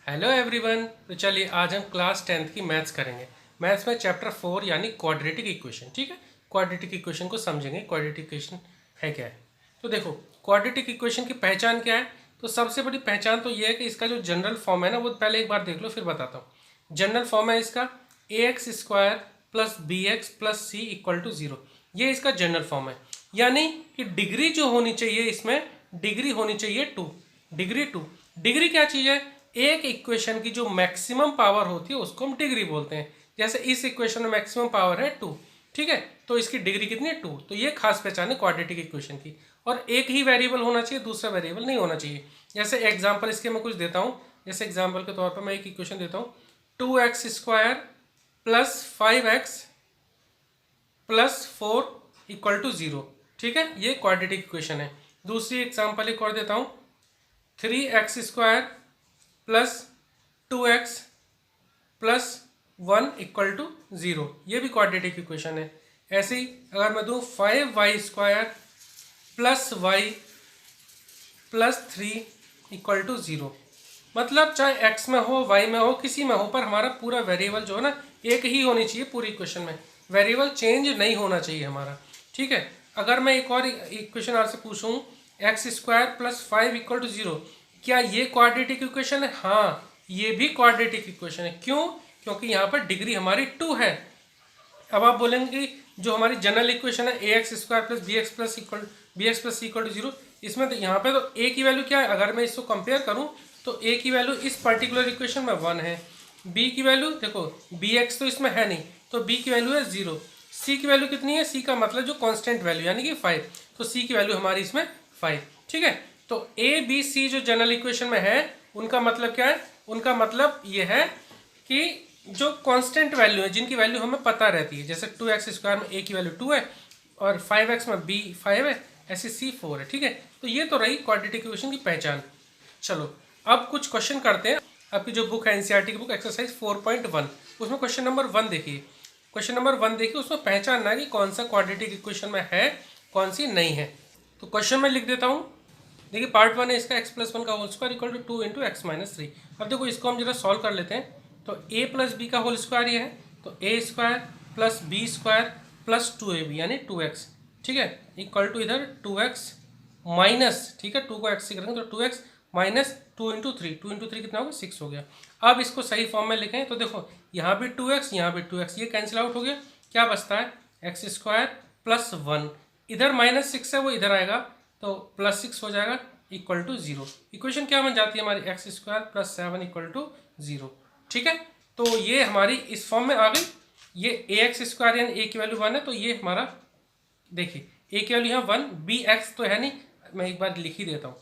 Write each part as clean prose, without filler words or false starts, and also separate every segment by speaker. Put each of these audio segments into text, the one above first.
Speaker 1: Hello everyone. तो चलिए आज हम क्लास 10th की मैथ्स करेंगे। मैथ्स में चैप्टर 4 यानी क्वाड्रेटिक इक्वेशन। ठीक है, क्वाड्रेटिक इक्वेशन को समझेंगे। क्वाड्रेटिक इक्वेशन है क्या है। तो देखो, क्वाड्रेटिक इक्वेशन की पहचान क्या है। तो सबसे बड़ी पहचान तो ये है कि इसका जो जनरल फॉर्म है ना, वो पहले एक बार देख लो फिर बताता हूँ। जनरल फॉर्म है इसका ax² plus bx plus C equal to 0। ये इसका जनरल फॉर्म है। यानी कि डिग्री जो होनी चाहिए इसमें, डिग्री होनी चाहिए 2। डिग्री 2। डिग्री क्या चीज़ है? एक इक्वेशन की जो मैक्सिमम पावर होती है उसको हम डिग्री बोलते हैं। जैसे इस इक्वेशन में मैक्सिमम पावर है 2। ठीक है, तो इसकी डिग्री कितनी है? 2। तो ये खास पहचान है क्वाड्रेटिक इक्वेशन की। और एक ही वेरिएबल होना चाहिए, दूसरा वेरिएबल नहीं होना चाहिए। जैसे एग्जांपल इसके मैं कुछ देता हूँ। जैसे एग्जांपल के तौर पर मैं एक इक्वेशन देता हूँ, 2x² plus 5x plus 4 equal to 0। ठीक है, ये क्वाड्रेटिक इक्वेशन है। दूसरी एग्जांपल एक और देता हूँ, 3x² plus 2x plus 1 equal to 0। ये भी क्वाड्रेटिक इक्वेशन है। ऐसे ही अगर मैं दूँ 5y² plus y plus 3 equal to 0, मतलब चाहे x में हो, y में हो, किसी में हो, पर हमारा पूरा वेरिएबल जो है ना एक ही होनी चाहिए पूरी इक्वेशन में। वेरिएबल चेंज नहीं होना चाहिए हमारा। ठीक है, अगर मैं एक और इक्वेशन आपसे पूछूं, x² प्लस 5 इक्वल टू 0, क्या ये क्वाड्रेटिक इक्वेशन है? हाँ, ये भी क्वाड्रेटिक इक्वेशन है। क्यों? क्योंकि यहाँ पर डिग्री हमारी 2 है। अब आप बोलेंगे कि जो हमारी जनरल इक्वेशन है ax² plus bx plus C equal to 0, इसमें तो यहाँ पे तो a की वैल्यू क्या है? अगर मैं इसको कंपेयर करूँ तो a की वैल्यू इस पर्टिकुलर इक्वेशन में 1 है। b की वैल्यू देखो, bx तो इसमें है नहीं, तो b की वैल्यू है 0। c की वैल्यू कितनी है? c का मतलब जो कांस्टेंट वैल्यू यानी कि 5, तो c की वैल्यू हमारी इसमें 5। ठीक है, तो a b c जो जनरल इक्वेशन में है उनका मतलब क्या है? उनका मतलब ये है कि जो कांस्टेंट वैल्यू है, जिनकी वैल्यू हमें पता रहती है, जैसे 2x² में a की वैल्यू 2 है और 5x में b 5 है, ऐसे c 4 है। ठीक है, तो ये तो रही क्वाड्रेटिक इक्वेशन की पहचान। चलो अब कुछ क्वेश्चन करते हैं। आपकी जो बुक है एनसीईआरटी की बुक एक्सरसाइज 4.1, उसमें क्वेश्चन नंबर 1 देखिए। क्वेश्चन नंबर 1 देखिए, उसमें पहचानना है कि कौन सा क्वाड्रेटिक इक्वेशन में है, कौन सी नहीं है। तो क्वेश्चन में लिख देता हूँ। देखिए पार्ट 1 है इसका, x प्लस 1 का whole square equal to 2 into X minus 3। अब देखो इसको हम जरा सॉल्व कर लेते हैं। तो a प्लस बी का होल स्क्वायर ये है, तो a² plus b² plus 2ab यानी 2x। ठीक है, इक्वल टू इधर 2x माइनस, ठीक है 2 को x से करेंगे तो 2x माइनस 2 इंटू 3, 2 इंटू 3 कितना होगा? 6 हो गया। अब इसको सही फॉर्म में लिखें तो देखो यहाँ भी 2x, यहाँ भी 2x, ये कैंसिल आउट हो गया। क्या बचता है? x² प्लस 1, इधर माइनस 6 है वो इधर आएगा तो प्लस 6 हो जाएगा इक्वल टू 0। इक्वेशन क्या बन जाती है हमारी? x² plus 7 equal to 0। ठीक है, तो ये हमारी इस फॉर्म में आ गई। ये ax² यानी a की वैल्यू 1 है, तो ये हमारा देखिए a की वैल्यू यहाँ 1, bx तो है नहीं, मैं एक बार लिख ही देता हूँ,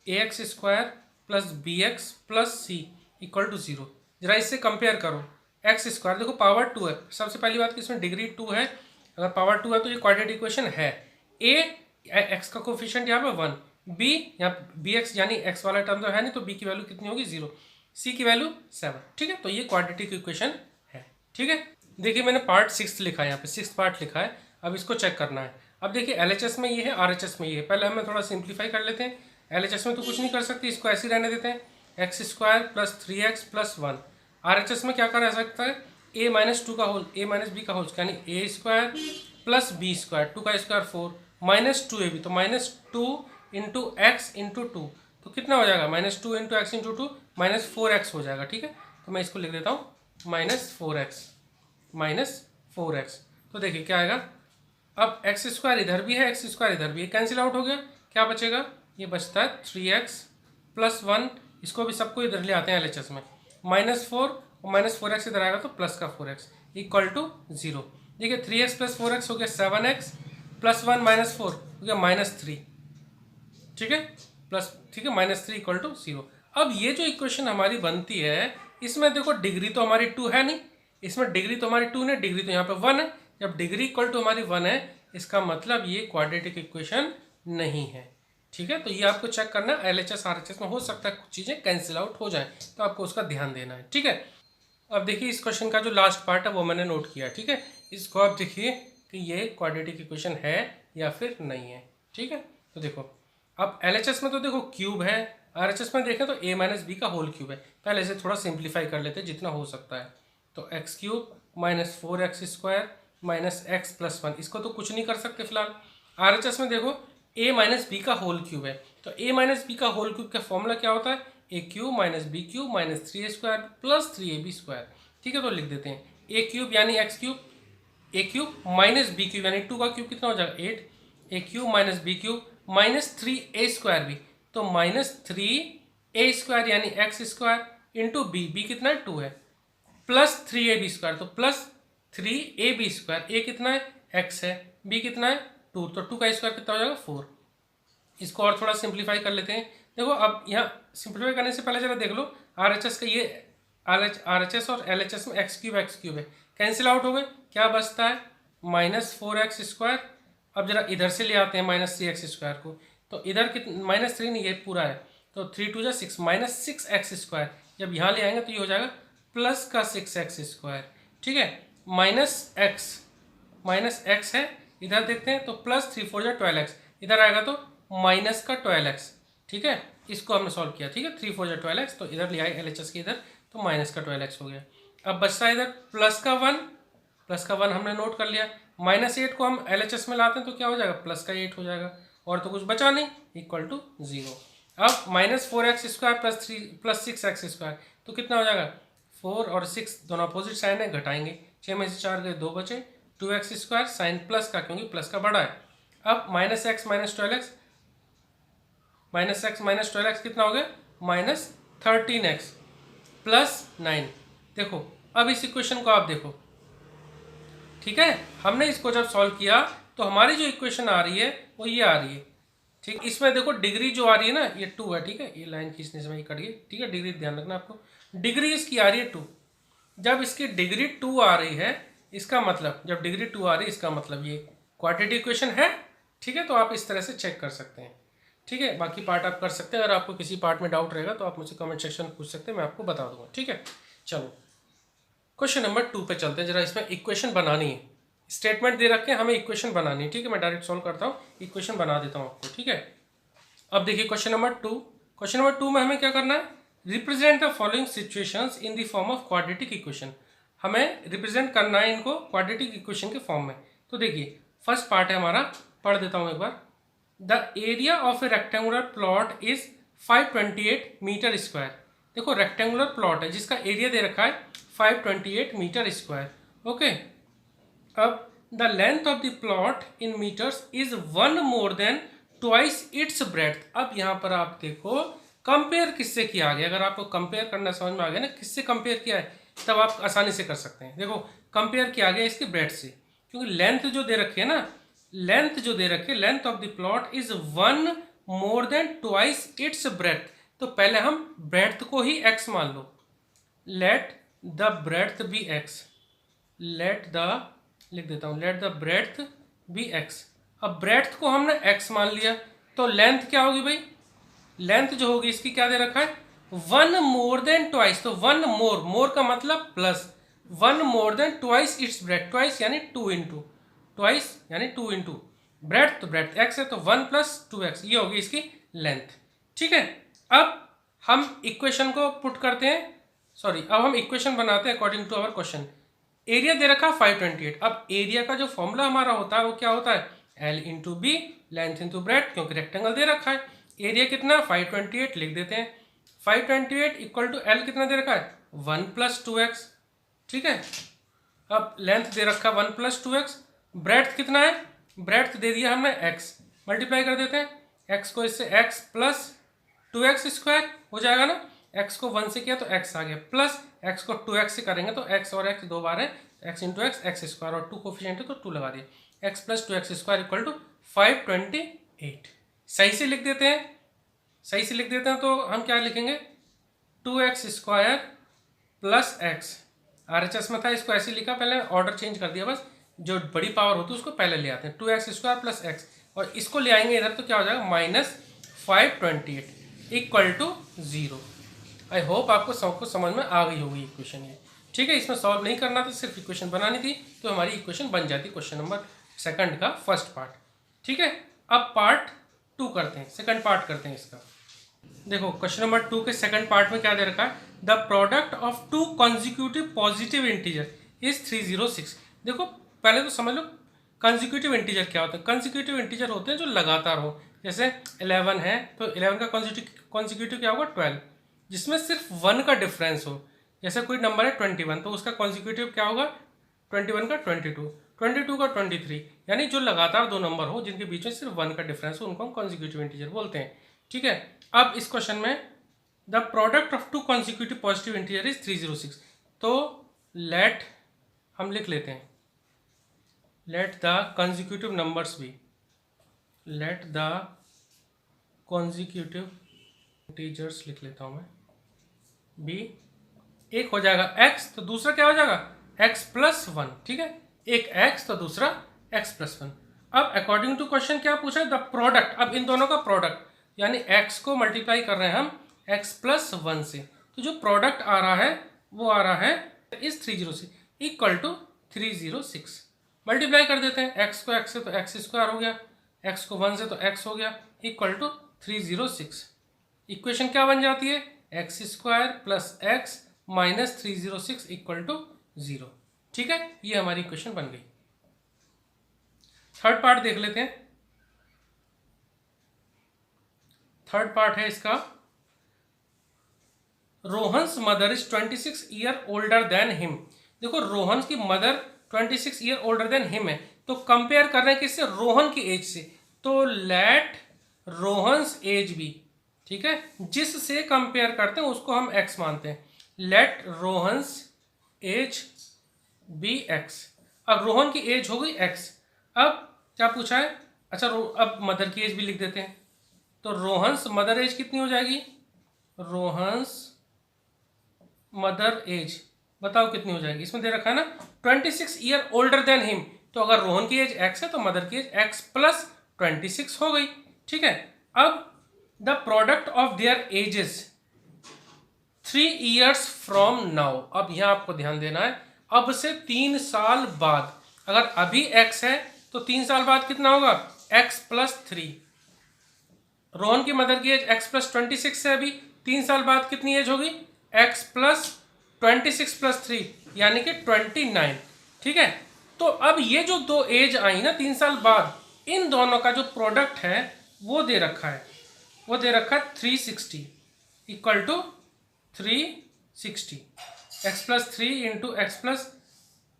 Speaker 1: ax² plus bx plus C equal to 0। जरा इससे कंपेयर करो, x² देखो पावर 2 है। सबसे पहली बात कि इसमें डिग्री 2 है। अगर पावर 2 है तो ये क्वाड्रेटिक इक्वेशन है। a x का कोफिशिएंट यहाँ पे 1, b यहाँ bx यानी x वाला टर्म तो है नहीं, तो b की वैल्यू कितनी होगी? 0, c की वैल्यू 7। ठीक है, तो ये क्वाड्रेटिक इक्वेशन है। ठीक है, देखिए मैंने पार्ट 6 लिखा है, यहाँ पे 6th पार्ट लिखा है। अब इसको चेक करना है। अब देखिए LHS में ये है, RHS में ये है। पहले हमें थोड़ा सिंप्लीफाई कर लेते हैं। LHS में तो कुछ नहीं कर सकते, इसको ऐसे ही रहने देते हैं, x² plus 3x plus 1। RHS में क्या कर सकता है? a माइनस b का होल यानी a² प्लस b², 2 का स्क्वायर 4 माइनस 2ab, तो माइनस 2 इंटू एक्स इंटू 2, तो कितना हो जाएगा? Minus 2 into x into 2 minus 4x हो जाएगा। ठीक है, तो मैं इसको लिख देता हूँ माइनस 4x। तो देखिए क्या आएगा, अब x² इधर भी है, x² इधर भी है, कैंसिल आउट हो गया। क्या बचेगा? ये बचता है 3x प्लस 1, इसको भी सबको इधर ले आते हैं LHS में, माइनस 4 और माइनस 4x इधर आएगा तो प्लस का 4x इक्वल टू 0। देखिए 3x प्लस 4x हो गया 7x प्लस 1 माइनस 4 हो गया माइनस 3। ठीक है, प्लस, ठीक है, माइनस 3 इक्वल टू 0। अब ये जो इक्वेशन हमारी बनती है, इसमें देखो डिग्री तो हमारी 2 है नहीं, इसमें डिग्री तो हमारी 2 नहीं, डिग्री तो यहाँ पे 1 है। जब डिग्री इक्वल टू हमारी 1 है, इसका मतलब ये क्वाड्रेटिक इक्वेशन नहीं है। ठीक है, तो ये आपको चेक करना है। LHS RHS में हो सकता है कुछ चीज़ें कैंसिल आउट हो जाए, तो आपको उसका ध्यान देना है। ठीक है, अब देखिए इस क्वेश्चन का जो लास्ट पार्ट है वो मैंने नोट किया। ठीक है, इसको आप देखिए कि ये क्वाड्रेटिक इक्वेशन है या फिर नहीं है। ठीक है, तो देखो अब LHS में तो देखो क्यूब है, RHS में देखें तो a माइनस बी का होल क्यूब है। पहले इसे थोड़ा सिंप्लीफाई कर लेते हैं जितना हो सकता है। तो x cube minus 4x² minus x plus 1, इसको तो कुछ नहीं कर सकते फिलहाल। RHS में देखो a माइनस बी का होल क्यूब है, तो a माइनस बी का होल क्यूब का फॉर्मूला क्या होता है, A cube minus B cube minus 3a² plus 3ab²। ठीक है, तो लिख देते हैं a क्यूब यानी X cube, A cube minus B cube यानी 2 का क्यूब कितना हो जाएगा 8, A cube minus B cube minus 3a² भी, तो माइनस 3a² यानी x² इंटू बी कितना है 2 है, प्लस 3ab², तो प्लस 3ab², ए कितना है x है, बी कितना है 2, तो 2 का स्क्वायर कितना हो जाएगा 4। इसको और थोड़ा सिंप्लीफाई कर लेते हैं। देखो अब यहाँ सिंप्लीफाई करने से पहले जरा देख लो RHS का, ये RHS और LHS में एक्स क्यूब है, कैंसिल आउट हो गए, क्या बचता है माइनस 4x²। अब जरा इधर से ले आते हैं माइनस 3x² को, तो इधर कितना माइनस 3 नहीं, ये पूरा है, तो 3 2 6 माइनस 6x²। जब यहाँ ले आएंगे तो ये हो जाएगा प्लस का 6x²। ठीक है, माइनस एक्स है, इधर देखते हैं तो प्लस 3 4 12x, इधर आएगा तो माइनस का 12x। ठीक है, इसको हमने सॉल्व किया। ठीक है, 3 4 12x, तो इधर ले आए LHS के इधर, तो माइनस का 12x हो गया। अब बचता है इधर प्लस का 1 हमने नोट कर लिया। माइनस 8 को हम LHS में लाते हैं तो क्या हो जाएगा प्लस का 8 हो जाएगा, और तो कुछ बचा नहीं, इक्वल टू 0। अब माइनस 4x² प्लस 6x², तो कितना हो जाएगा 4 और 6 दोनों अपोजिट साइन है, घटाएंगे, 6 में से 4 गए 2 बचे, 2x² साइन प्लस का, क्योंकि प्लस का बड़ा है। अब माइनस एक्स माइनस 12x कितना हो गया माइनस 13x प्लस 9। देखो अब इस इक्वेशन को आप देखो, ठीक है, हमने इसको जब सॉल्व किया तो हमारी जो इक्वेशन आ रही है वो ये आ रही है। ठीक, इसमें देखो डिग्री जो आ रही है ना ये 2 है। ठीक है, ये लाइन खींचने से मैं कट गई। ठीक है, डिग्री ध्यान रखना आपको, डिग्री इसकी आ रही है 2। जब इसकी डिग्री 2 आ रही है, इसका मतलब जब डिग्री 2 आ रही है इसका मतलब ये क्वाड्रेटिक इक्वेशन है। ठीक है, तो आप इस तरह से चेक कर सकते हैं। ठीक है, बाकी पार्ट आप कर सकते हैं। अगर आपको किसी पार्ट में डाउट रहेगा तो आप मुझसे कमेंट सेक्शन में पूछ सकते हैं, मैं आपको बता दूंगा। ठीक है, चलो क्वेश्चन नंबर 2 पे चलते हैं। जरा इसमें इक्वेशन बनानी है, स्टेटमेंट दे रखे हैं, हमें इक्वेशन बनानी है। ठीक है, मैं डायरेक्ट सॉल्व करता हूँ, इक्वेशन बना देता हूँ आपको। ठीक है, अब देखिए क्वेश्चन नंबर 2 में हमें क्या करना है, represent the following situations in the form of quadratic equation. हमें रिप्रेजेंट करना है इनको क्वाड्रेटिक इक्वेशन के फॉर्म में। तो देखिए फर्स्ट पार्ट है हमारा, पढ़ देता हूँ एक बार। The area of a rectangular plot is 528 metre square. देखो रेक्टेंगुलर प्लॉट है जिसका एरिया दे रखा है 528 मीटर स्क्वायर। ओके, अब the length of the plot in metres is 1 more than twice its breadth. अब यहाँ पर आप देखो कंपेयर किससे किया गया। अगर आपको कंपेयर करना समझ में आ गया ना किससे कंपेयर किया है, तब आप आसानी से कर सकते हैं। देखो कंपेयर किया गया इसकी ब्रेड्थ से, क्योंकि लेंथ जो दे रखी है ना, लेंथ जो दे रखी है, length of the plot is 1 more than twice its breadth. तो पहले हम ब्रेड्थ को ही x मान लो, let the breadth be x, लिख देता हूं, let the breadth be x। अब ब्रेड्थ को हमने x मान लिया, तो लेंथ क्या होगी भाई, लेंथ जो होगी इसकी क्या दे रखा है 1 मोर देन ट्वाइस। तो 1 मोर का मतलब plus, 1 more than twice its breadth, twice यानी 2 इंटू, ट्वाइस यानी 2 इंटू ब्रेड्थ, तो ब्रेड्थ x है, तो 1 प्लस 2x, ये होगी इसकी लेंथ। ठीक है, अब हम इक्वेशन को पुट करते हैं, अब हम इक्वेशन बनाते हैं according to our question. Area दे रखा 528। अब एरिया का जो फॉर्मूला हमारा होता है वो क्या होता है, L into B, length into breadth, क्योंकि रेक्टेंगल दे रखा है। एरिया कितना 528 लिख देते हैं, 528 इक्वल टू L कितना दे रखा है 1 प्लस 2x। ठीक है, अब लेंथ दे रखा 1 प्लस 2x, ब्रेड्थ कितना है, ब्रेड्थ दे दिया हमने x, मल्टीप्लाई कर देते हैं x को इससे, x प्लस 2x² हो जाएगा ना, x को 1 से किया तो x आ गया, प्लस x को 2x से करेंगे तो x और x 2 बार है, x इंटू एक्स x², और 2 कोफिशिएंट है तो 2 लगा दिए, x plus 2x² equal to 528। सही से लिख देते हैं, तो हम क्या लिखेंगे 2x² प्लस x। RHS में था इसको ऐसे लिखा, पहले ऑर्डर चेंज कर दिया, बस जो बड़ी पावर होती है उसको पहले ले आते हैं, 2x² प्लस x, और इसको ले आएंगे इधर तो क्या हो जाएगा minus 528 equal to 0। I hope आपको सब कुछ समझ में आ गई होगी इक्वेशन ये। ठीक है, इसमें सॉल्व नहीं करना था, सिर्फ इक्वेशन बनानी थी, तो हमारी इक्वेशन बन जाती क्वेश्चन नंबर 2 का फर्स्ट पार्ट। ठीक है, अब पार्ट 2 करते हैं, सेकंड पार्ट करते हैं इसका। देखो क्वेश्चन नंबर 2 के सेकंड पार्ट में क्या दे रखा है, the product of two consecutive positive integer is 306। देखो पहले तो समझ लो कॉन्जिक्यूटिव इंटीजर क्या होता है। कॉन्जिक्यूटिव इंटीजर होते हैं जो लगातार हो, जैसे 11 है तो 11 का कॉन्जिक्यूटिव क्या होगा 12, जिसमें सिर्फ 1 का डिफरेंस हो। जैसे कोई नंबर है 21 तो उसका कॉन्जिक्यूटिव क्या होगा 21 का 22, 22 का 23, यानी जो लगातार दो नंबर हो जिनके बीच में सिर्फ 1 का डिफरेंस हो उनको हम कॉन्जिक्यूटिव इंटीजर बोलते हैं। ठीक है, अब इस क्वेश्चन में the product of two consecutive positive integer is 306। तो लेट हम लिख लेते हैं, let the consecutive numbers be, let the consecutive integers लिख लेता हूं मैं बी, एक हो जाएगा x तो दूसरा क्या हो जाएगा x प्लस 1। ठीक है, एक x तो दूसरा x प्लस 1। अब अकॉर्डिंग टू क्वेश्चन क्या पूछा है, द प्रोडक्ट, अब इन दोनों का प्रोडक्ट यानी x को मल्टीप्लाई कर रहे हैं हम x प्लस 1 से, तो जो प्रोडक्ट आ रहा है वो आ रहा है इस 306 इक्वल टू 306। मल्टीप्लाई कर देते हैं, x को x से तो x स्क्वायर हो गया, x को 1 से तो x हो गया, इक्वल टू 306। इक्वेशन क्या बन जाती है, X square plus X minus 306 equal to 0। ठीक है, ये हमारी इक्वेशन बन गई। थर्ड पार्ट देख लेते हैं। थर्ड पार्ट है इसका, Rohan's mother is 26 year older than him. देखो रोहन की mother 26 year older than him है, तो कंपेयर कर रहे हैं किससे, रोहन की एज से। तो लेट रोहन्स एज बी, ठीक है, जिससे कंपेयर करते हैं उसको हम x मानते हैं। Let Rohan's age be x। अब रोहन की एज हो गई x। अब क्या पूछा है, अच्छा अब मदर की एज भी लिख देते हैं। तो रोहन्स मदर एज कितनी हो जाएगी, रोहन्स मदर एज बताओ कितनी हो जाएगी, इसमें दे रखा है ना 26 ईयर ओल्डर देन हिम, तो अगर रोहन की एज x है तो मदर की एज x प्लस 26 हो गई। ठीक है, अब the product of their edges 3 years from now. अब यहां आपको ध्यान देना है, अब से 3 साल बाद, अगर अभी x है तो 3 साल बाद कितना होगा x प्लस 3। रोहन की मदर की एज x प्लस 26 से अभी 3 साल बाद कितनी एज होगी x प्लस 26 प्लस 3 यानी कि 29। ठीक है, तो अब ये जो दो एज आई ना 3 साल बाद, इन दोनों का जो प्रोडक्ट है वो दे रखा है, वो दे रखा है 360 equal to 360, x plus 3 into X plus,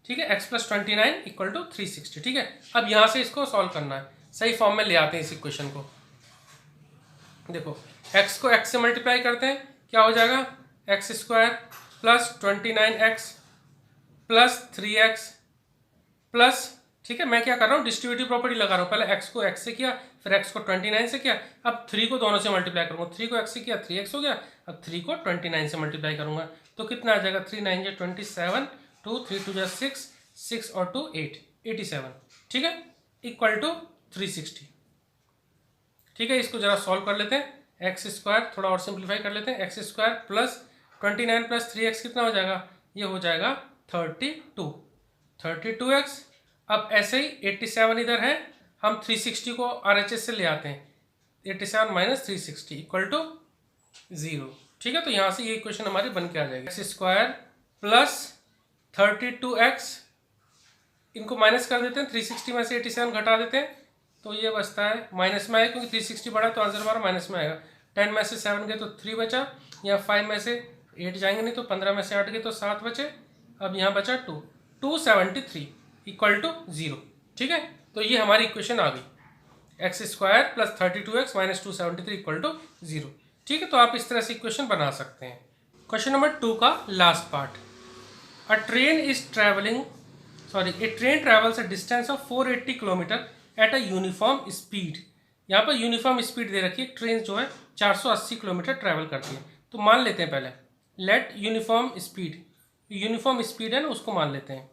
Speaker 1: ठीक है, x प्लस 29 इक्वल टू 360। ठीक है, अब यहां से इसको सॉल्व करना है, सही फॉर्म में ले आते हैं इस इक्वेशन को। देखो x को x से मल्टीप्लाई करते हैं, क्या हो जाएगा x square plus 29x plus 3x plus, ठीक है, मैं क्या कर रहा हूँ डिस्ट्रीब्यूटिव प्रॉपर्टी लगा रहा हूँ, पहले x को x से किया, फिर x को 29 से किया, अब 3 को दोनों से मल्टीप्लाई करूँगा, 3 को x से किया 3x हो गया, अब 3 को 29 से मल्टीप्लाई करूँगा तो कितना आ जाएगा 3 9 जा 27, 2 3 2 जा 6, 6 और 2 8, 87। ठीक है, इक्वल टू 360। ठीक है, इसको जरा सॉल्व कर लेते हैं, एक्स स्क्वायर थोड़ा और सिंप्लीफाई कर लेते हैं, x square plus 29 plus 3x कितना हो जाएगा, ये हो जाएगा 32x। अब ऐसे ही 87 इधर है, हम 360 को RHS से ले आते हैं, 87 माइनस 360 इक्वल टू 0। ठीक है, तो यहाँ से ये इक्वेशन हमारी बन के आ जाएगी, एक्स स्क्वायर प्लस 32x, इनको माइनस कर देते हैं, 360 में से 87 घटा देते हैं तो ये बचता है माइनस में आएगा, क्योंकि 360 बढ़ा तो आंसर हमारा माइनस में आएगा। 10 में से 7 गए तो 3 बचा, या 5 में से 8 जाएंगे नहीं तो 15 में से 8 गए तो 7 बचे, अब यहाँ बचा 273 इक्वल टू 0। ठीक है, तो ये हमारी इक्वेशन आ गई, X square plus 32x minus 273 equal to 0। ठीक है, तो आप इस तरह से इक्वेशन बना सकते हैं। क्वेश्चन नंबर 2 का last part, A train travels a distance of 480 kilometre at a uniform speed. यहाँ पर यूनिफॉर्म स्पीड दे रखी है, ट्रेन जो है 480 किलोमीटर ट्रैवल करती है। तो मान लेते हैं पहले लेट यूनिफॉर्म स्पीड है ना उसको मान लेते हैं,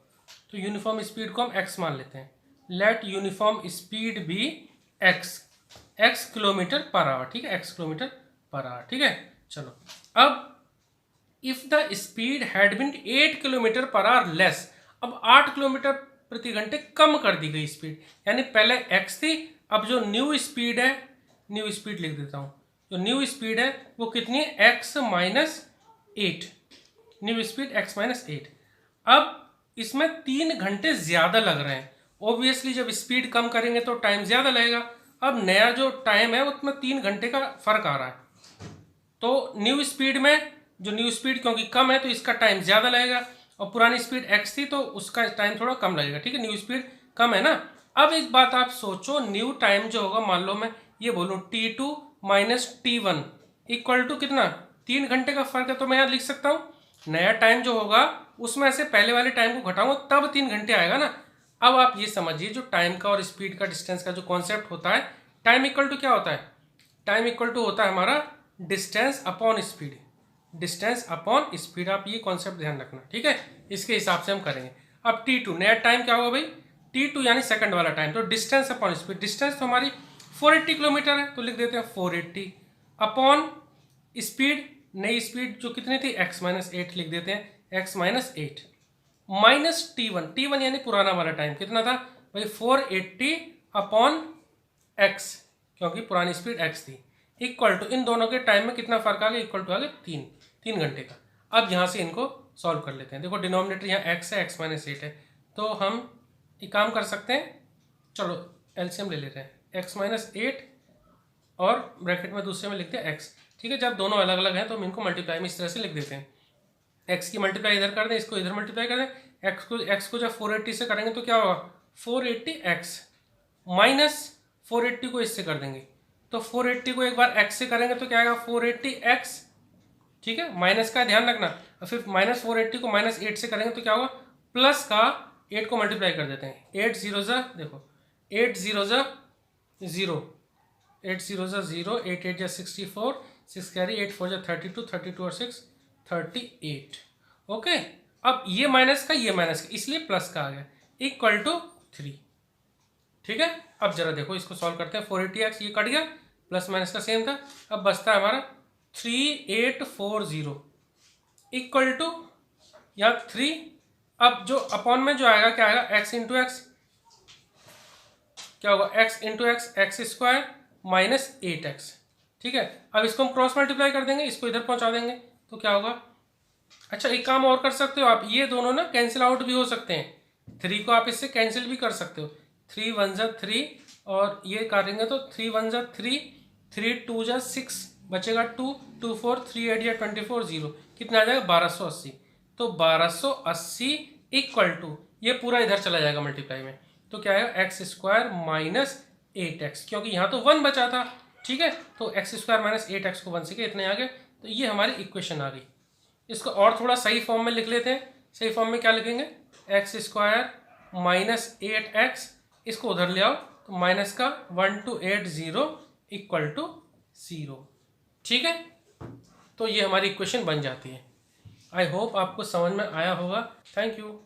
Speaker 1: तो यूनिफॉर्म स्पीड को हम x मान लेते हैं। लेट यूनिफॉर्म स्पीड भी x किलोमीटर पर आवर। ठीक है, x किलोमीटर पर आवर। ठीक है, चलो अब if the speed had been 8 kilometre per hour less, अब 8 किलोमीटर प्रति घंटे कम कर दी गई स्पीड, यानी पहले x थी, अब जो न्यू स्पीड है, न्यू स्पीड लिख देता हूँ, जो न्यू स्पीड है वो कितनी है, x-8, न्यू स्पीड x-8। अब इसमें 3 घंटे ज़्यादा लग रहे हैं। ऑब्वियसली जब स्पीड कम करेंगे तो टाइम ज़्यादा लगेगा। अब नया जो टाइम है उसमें 3 घंटे का फर्क आ रहा है। तो न्यू स्पीड में जो न्यू स्पीड क्योंकि कम है तो इसका टाइम ज़्यादा लगेगा, और पुरानी स्पीड x थी तो उसका टाइम थोड़ा कम लगेगा। ठीक है, न्यू स्पीड कम है ना। अब एक बात आप सोचो, न्यू टाइम जो होगा, मान लो मैं ये बोलूँ t2 minus t1 equal to कितना, 3 घंटे का फर्क है। तो मैं यहाँ लिख सकता हूँ नया टाइम जो होगा उसमें से पहले वाले टाइम को घटाऊंगा तब 3 घंटे आएगा ना। अब आप ये समझिए जो टाइम का और स्पीड का डिस्टेंस का जो कॉन्सेप्ट होता है, टाइम इक्वल टू क्या होता है, टाइम इक्वल टू होता है हमारा distance upon speed, distance upon speed. आप ये कॉन्सेप्ट ध्यान रखना, ठीक है। इसके हिसाब से हम करेंगे। अब t2 नया टाइम क्या होगा भाई, t2 यानी सेकंड वाला टाइम, तो डिस्टेंस अपॉन स्पीड, डिस्टेंस तो हमारी 480 किलोमीटर है तो लिख देते हैं 480 अपॉन स्पीड, नई स्पीड जो कितनी थी x-8 लिख देते हैं x-8 माइनस t1 यानी पुराना वाला टाइम कितना था भाई 480 अपॉन x, क्योंकि पुरानी स्पीड x थी, इक्वल टू इन दोनों के टाइम में कितना फर्क आ गया, इक्वल टू आ गया 3 घंटे का। अब यहाँ से इनको सॉल्व कर लेते हैं। देखो डिनोमिनेटर यहाँ x है, x-8 है, तो हम एक काम कर सकते हैं, चलो एलसीएम ले लेते हैं, x-8 और ब्रैकेट में दूसरे में लिखते हैं x। ठीक है, जब दोनों अलग अलग हैं तो हम इनको मल्टीप्लाई में इस तरह से लिख देते हैं, x की मल्टीप्लाई इधर कर दें, इसको इधर मल्टीप्लाई कर दें, x को जब 480 से करेंगे तो क्या होगा 480x माइनस 480 को इससे कर देंगे तो 480 को एक बार x से करेंगे तो क्या आएगा 480x। ठीक है, माइनस का ध्यान रखना, और फिर माइनस 480 को माइनस 8 से करेंगे तो क्या होगा प्लस का 8 को मल्टीप्लाई कर देते हैं, 8 0 जा देखो 8 0 जा 0, 8 0 जा 0, 8 8 जा 64, 6 कैरी 8 4 जा 32, 32 और 6 38। ओके, अब ये माइनस का ये माइनस का इसलिए प्लस का आ गया इक्वल टू 3। ठीक है, अब जरा देखो इसको सॉल्व करते हैं, 480x ये कट गया, प्लस माइनस का सेम था, अब बचता है हमारा 3840 इक्वल टू या 3। अब जो अपॉन में जो आएगा क्या आएगा x इंटू एक्स, क्या होगा x into x, x square minus 8x। ठीक है, अब इसको हम क्रॉस मल्टीप्लाई कर देंगे, इसको इधर पहुंचा देंगे तो क्या होगा, अच्छा एक काम और कर सकते हो आप, ये दोनों ना कैंसिल आउट भी हो सकते हैं, 3 को आप इससे कैंसिल भी कर सकते हो, 3 1 जा 3 और ये करेंगे तो 3 1 जा 3, 3 2 जा 6 बचेगा 2, 2 4 3 8 या 24 0, कितना आ जाएगा 1280। तो 1280 इक्वल टू ये पूरा इधर चला जाएगा मल्टीप्लाई में, तो क्या आएगा एक्स स्क्वायर माइनस 8x, क्योंकि यहाँ तो 1 बचा था। ठीक है, तो एक्स स्क्वायर माइनस 8x को 1 से इतने आ गए, तो ये हमारी इक्वेशन आ गई। इसको और थोड़ा सही फॉर्म में लिख लेते हैं। सही फॉर्म में क्या लिखेंगे, एक्स स्क्वायर माइनस 8x, इसको उधर ले आओ तो माइनस का 1280 इक्वल टू 0। ठीक है, तो ये हमारी इक्वेशन बन जाती है। आई होप आपको समझ में आया होगा। Thank you.